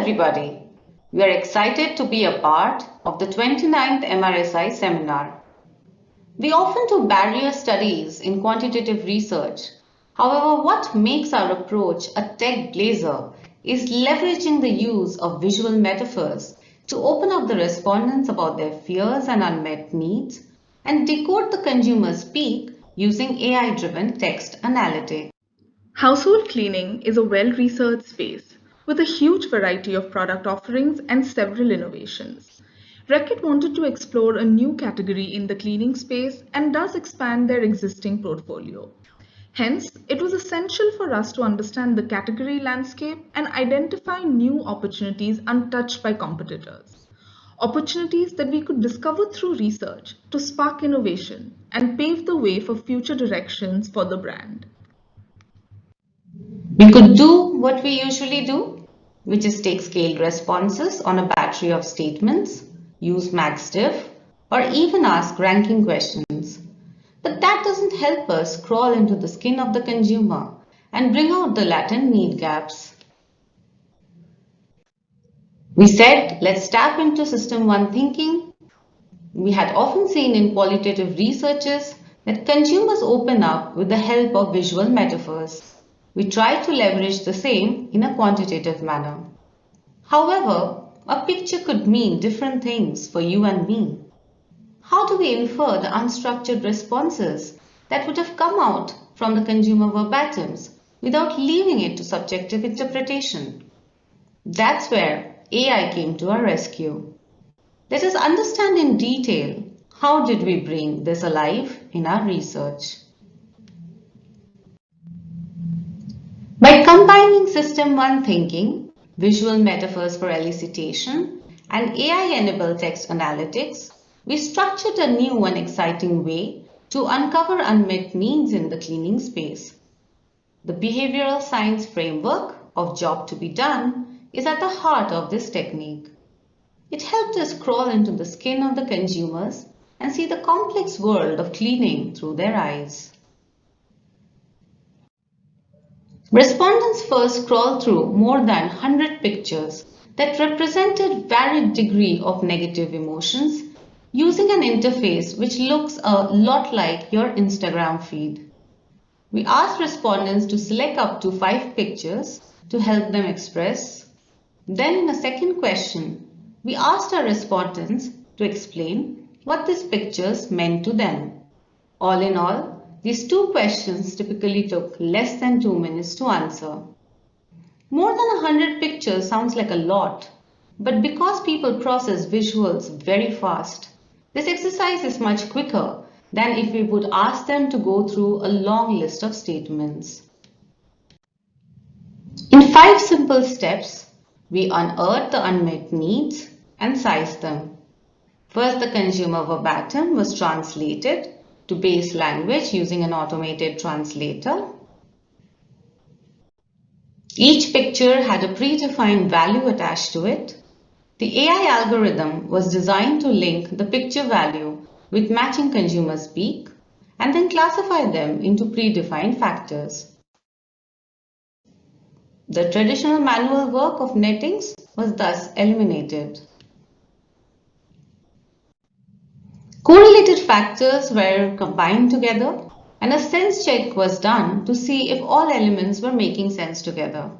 everybody. We are excited to be a part of the 29th MRSI seminar. We often do barrier studies in quantitative research. However, what makes our approach a tech blazer is leveraging the use of visual metaphors to open up the respondents about their fears and unmet needs and decode the consumer speak using AI-driven text analytics. Household cleaning is a well-researched space with a huge variety of product offerings and several innovations. Reckitt wanted to explore a new category in the cleaning space and thus expand their existing portfolio. Hence, it was essential for us to understand the category landscape and identify new opportunities untouched by competitors. Opportunities that we could discover through research to spark innovation and pave the way for future directions for the brand. We could do what we usually do, which is take scaled responses on a battery of statements, use MaxDiff, or even ask ranking questions. But that doesn't help us crawl into the skin of the consumer and bring out the latent need gaps. We said, let's tap into System 1 thinking. We had often seen in qualitative researches that consumers open up with the help of visual metaphors. We try to leverage the same in a quantitative manner. However, a picture could mean different things for you and me. How do we infer the unstructured responses that would have come out from the consumer verbatims without leaving it to subjective interpretation? That's where AI came to our rescue. Let us understand in detail how did we bring this alive in our research. By combining System 1 thinking, visual metaphors for elicitation, and AI-enabled text analytics, we structured a new and exciting way to uncover unmet needs in the cleaning space. The behavioral science framework of job to be done is at the heart of this technique. It helped us crawl into the skin of the consumers and see the complex world of cleaning through their eyes. Respondents first crawled through more than 100 pictures that represented varied degree of negative emotions using an interface which looks a lot like your Instagram feed. We asked respondents to select up to 5 pictures to help them express. Then in a second question, we asked our respondents to explain what these pictures meant to them. All in all, these 2 questions typically took less than 2 minutes to answer. More than 100 pictures sounds like a lot, but because people process visuals very fast, this exercise is much quicker than if we would ask them to go through a long list of statements. In 5 simple steps, we unearthed the unmet needs and sized them. First, the consumer verbatim was translated to base language using an automated translator. Each picture had a predefined value attached to it. The AI algorithm was designed to link the picture value with matching consumer speak and then classify them into predefined factors. The traditional manual work of nettings was thus eliminated. Correlated factors were combined together and a sense check was done to see if all elements were making sense together.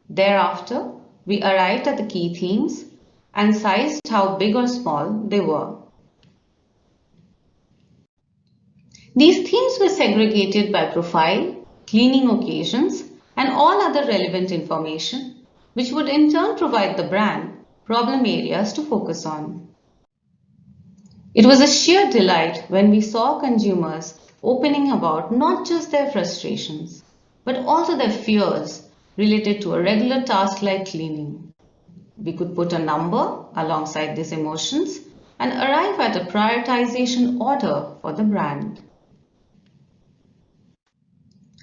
Thereafter, we arrived at the key themes and sized how big or small they were. These themes were segregated by profile, cleaning occasions, and all other relevant information, which would in turn provide the brand problem areas to focus on. It was a sheer delight when we saw consumers opening about not just their frustrations, but also their fears related to a regular task like cleaning. We could put a number alongside these emotions and arrive at a prioritization order for the brand.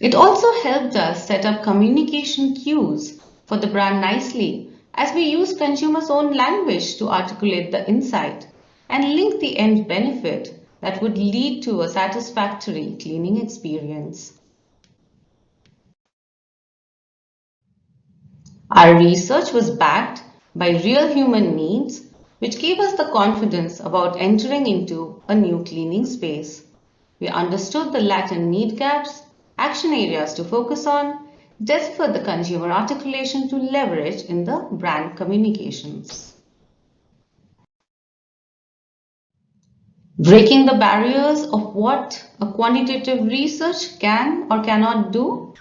It also helped us set up communication cues for the brand nicely as we use consumers' own language to articulate the insight and link the end benefit that would lead to a satisfactory cleaning experience. Our research was backed by real human needs, which gave us the confidence about entering into a new cleaning space. We understood the latent need gaps, action areas to focus on, deciphered the consumer articulation to leverage in the brand communications. Breaking the barriers of what a quantitative research can or cannot do,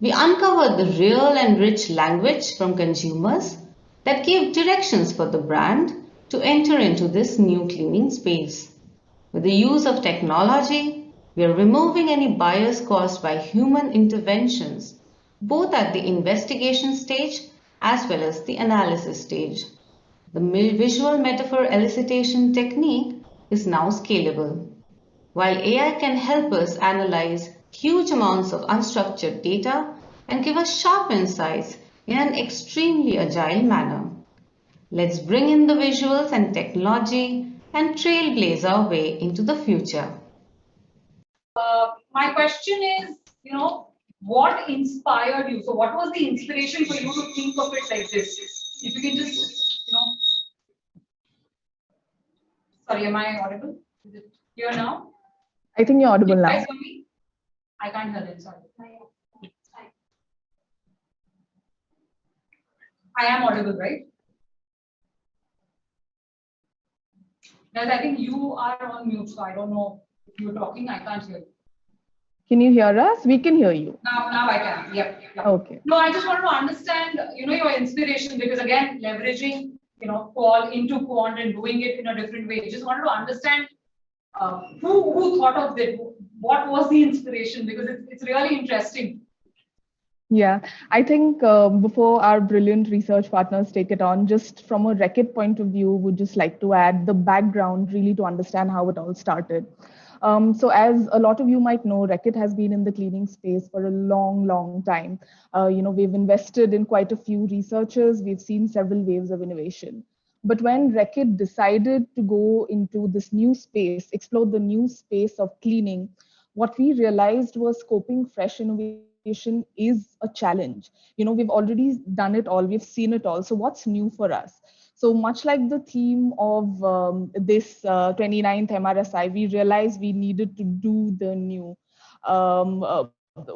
we uncovered the real and rich language from consumers that gave directions for the brand to enter into this new cleaning space. With the use of technology, we are removing any bias caused by human interventions, both at the investigation stage as well as the analysis stage. The visual metaphor elicitation technique is now scalable. While AI can help us analyze huge amounts of unstructured data and give us sharp insights in an extremely agile manner. Let's bring in the visuals and technology and trailblaze our way into the future. My question is, what inspired you? So, what was the inspiration for you to think of it like this? If you can just, sorry, am I audible? Is it here now? I think you're audible You now. guys hear me? I can't hear them, sorry. I am audible, right? Guys, I think you are on mute, so I don't know if you're talking, I can't hear you. Can you hear us? We can hear you. Now I can. Yep. Okay. No, I just wanted to understand, your inspiration, because again, leveraging, qual into quant and doing it in a different way. Just wanted to understand who thought of it. What was the inspiration? Because it's really interesting. Yeah, I think before our brilliant research partners take it on, just from a Reckitt point of view, would just like to add the background really to understand how it all started. So as a lot of you might know, Reckitt has been in the cleaning space for a long, long time. We've invested in quite a few researchers. We've seen several waves of innovation. But when Reckitt decided to go into this new space, explore the new space of cleaning, what we realized was scoping fresh innovation is a challenge. We've already done it all, we've seen it all. So what's new for us? So much like the theme of this 29th MRSI, we realized we needed to do the new.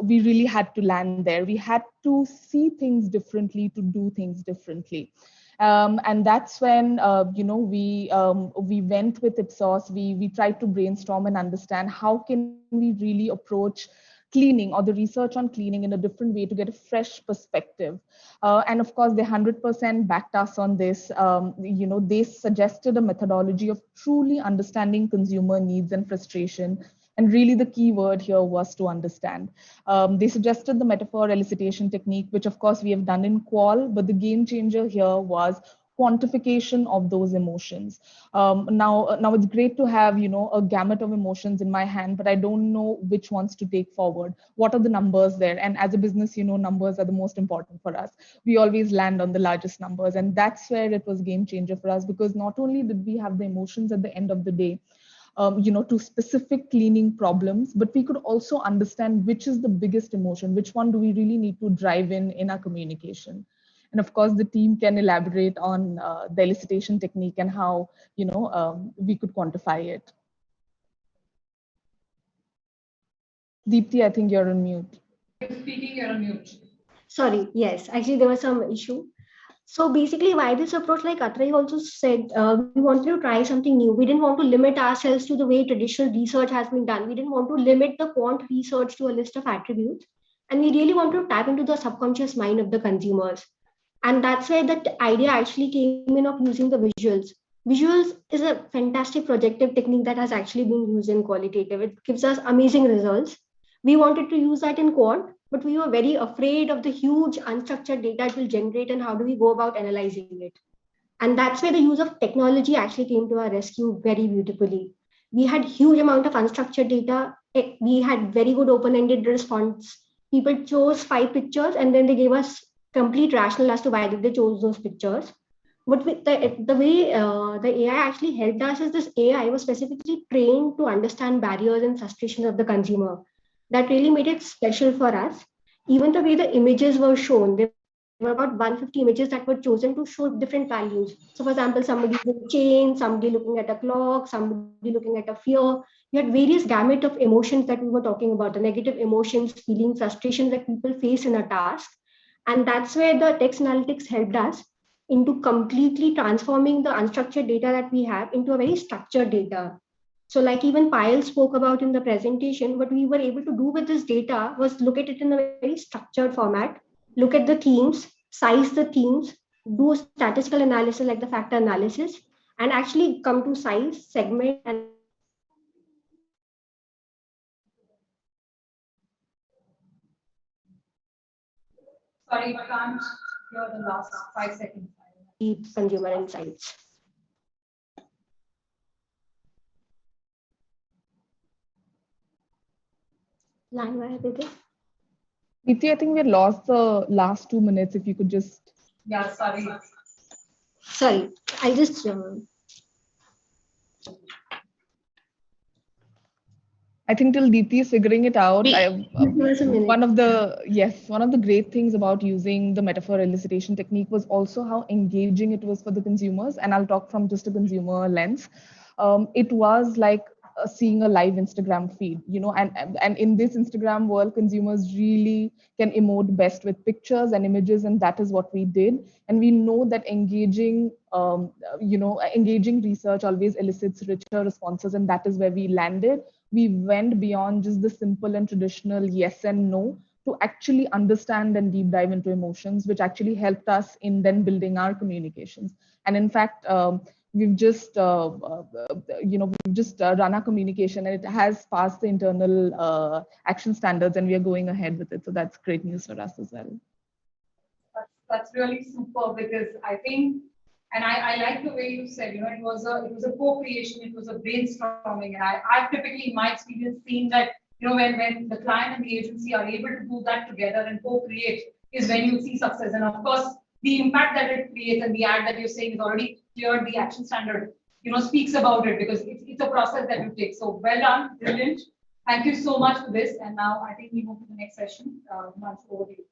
We really had to land there. We had to see things differently, to do things differently. And that's when we went with Ipsos. We tried to brainstorm and understand how can we really approach cleaning or the research on cleaning in a different way to get a fresh perspective. And of course, they 100% backed us on this. They suggested a methodology of truly understanding consumer needs and frustration. And really the key word here was to understand. They suggested the metaphor elicitation technique, which of course we have done in qual, but the game changer here was quantification of those emotions. Now it's great to have a gamut of emotions in my hand, but I don't know which ones to take forward. What are the numbers there? And as a business, numbers are the most important for us. We always land on the largest numbers, and that's where it was game changer for us, because not only did we have the emotions at the end of the day, to specific cleaning problems, but we could also understand which is the biggest emotion, which one do we really need to drive in our communication. And of course, the team can elaborate on the elicitation technique and how we could quantify it. Deepti, I think you're on mute. You're speaking, you're on mute. Sorry, yes, actually there was some issue. So basically, why this approach, like Atray also said, we wanted to try something new. We didn't want to limit ourselves to the way traditional research has been done. We didn't want to limit the quant research to a list of attributes. And we really want to tap into the subconscious mind of the consumers. And that's where the idea actually came in of using the visuals. Visuals is a fantastic projective technique that has actually been used in qualitative. It gives us amazing results. We wanted to use that in quant, but we were very afraid of the huge unstructured data it will generate and how do we go about analyzing it. And that's where the use of technology actually came to our rescue very beautifully. We had huge amount of unstructured data. We had very good open-ended response. People chose 5 pictures and then they gave us complete rationale as to why did they chose those pictures. But with the way the AI actually helped us is this AI was specifically trained to understand barriers and frustrations of the consumer. That really made it special for us. Even the way the images were shown, they were about 150 images that were chosen to show different values. So, for example, somebody in a chain, somebody looking at a clock, somebody looking at a fear. You had various gamut of emotions that we were talking about, the negative emotions, feelings, frustrations that people face in a task. And that's where the text analytics helped us into completely transforming the unstructured data that we have into a very structured data. So, like even Payal spoke about in the presentation, what we were able to do with this data was look at it in a very structured format, look at the themes, size the themes, do a statistical analysis like the factor analysis, and actually come to size, segment, and Sorry, I can't hear the last 5 seconds. deep consumer insights. Lanwar, Aditya? Deepti, I think we lost the last 2 minutes. If you could just. Yeah, sorry. Sorry, I'll just. I think till Deepti is figuring it out, Give us a minute. one of the great things about using the metaphor elicitation technique was also how engaging it was for the consumers. And I'll talk from just a consumer lens. It was like seeing a live Instagram feed, and in this Instagram world, consumers really can emote best with pictures and images, and that is what we did. And we know that engaging research always elicits richer responses, and that is where we landed. We went beyond just the simple and traditional yes and no to actually understand and deep dive into emotions, which actually helped us in then building our communications. And in fact, we've just run our communication, and it has passed the internal action standards, and we are going ahead with it. So that's great news for us as well. That's really super, because I think, and I like the way you said, it was a co-creation, it was a brainstorming, and I've typically in my experience seen that, when the client and the agency are able to do that together and co-create is when you see success. And of course, the impact that it creates and the ad that you're saying is already cleared the action standard, speaks about it, because it's a process that you take. So well done, brilliant. Thank you so much for this. And now I think we move to the next session. Once over to you.